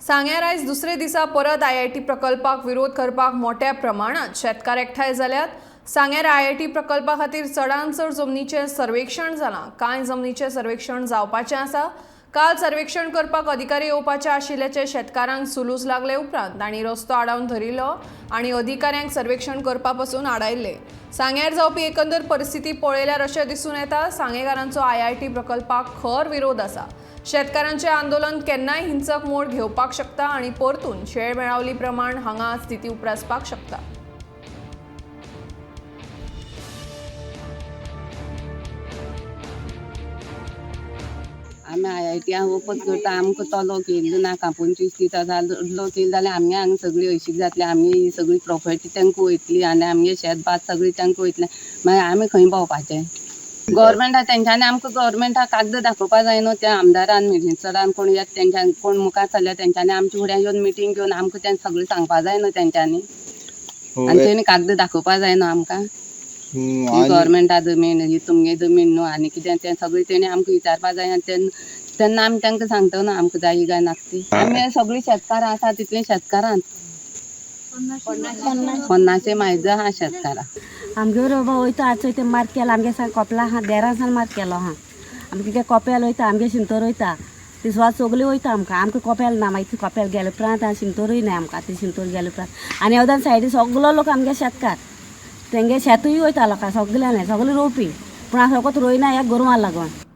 सांग्यार आयज दुसरे दिसा परत आयआयटी प्रकल्पाक विरोध करपाक मोठ्या प्रमाणात शेतकार एकठांय जाल्यात। सांग्यार आयआयटी प्रकल्पा खातीर चडांत चड जमनीचें सर्वेक्षण जालां। कांय जमनीचें सर्वेक्षण जावपाचें आसा। काल सर्वेक्षण करपाक अधिकारी येवपाचे आशिल्ल्याचे शेतकारांक सुलूस लागले उपरांत तांणी रस्तो आडावन धरिल्लो आनी अधिकाऱ्यांक सर्वेक्षण करपा पासून आडायल्ले। सांग्यार जावपी एकंदर परिस्थिती पळयल्यार अशें दिसून येता सांगेकारांचो आयआयटी प्रकल्पाक खर विरोध आसा। शेतकारांचें आंदोलन केन्नाय हिंसक मोड घेवपाक शकता आनी परतून शेळ मेळावली प्रमाण हांगा स्थिती उप्रासपाक शकता। आमी आयआयटी ओपन करता आमकां तो लोक येयल्लो नाका 25-30 लोक येयले जाल्यार आमगे हांगा सगळी अशीं जातली आमगे सगळी प्रॉपर्टी तांकां वयतली आनी आमगे शेत भात सगळी तांकां वयतलें मागीर आमी खंय भोंवपाचें। गव्हर्मेंटा तेंच्यांनी आमकां गव्हर्मेंटा कागद दाखोवपा जाय न्हू त्या आमदारान मिनिस्टरान कोण येता तेंच्यानी कोण मुखार सरल्या तेंच्यांनी आमचे फुड्यान येवन मिटींग घेवन आमकां तें सगळें सांगपा जाय न्हू तेंच्यांनी आनी तेणी कागद दाखोवपा जाय न्हू आमकां गव्हर्मेंटा जमीन ही तुमगे जमीन न्हू आनी कितें तें सगळें तेणी आमकां विचारपा जाय आनी तेन्ना आमी तांकां सांगता न्हू आमकां जाय काय नाका ती आमी सगळीं शेतकारां आसा तितलीं शेतकारांत 50 मायज आहा शेतकारां। आमगे बाबा वयता आजचो ते मार्क केला आमगे कोपला आहा देरासान मार्क केलो आहा आमगे कोपेल वयता आमगे शिंतोर वयता ती सुवात सगळी वयता आमकां कोपेल ना मागीर कोपेल गेले उपरांत शिंतोरूय ना आमकां ती शिंतोर गेले उपरांत आनी अवदान सायडी सगलो लोक आमगे शेतकार तेंगे शेतूय वयता लोकां सगळ्यांनी सगळे रोवपी पूण हांव फकत रोयना ह्या गोरवां लागून।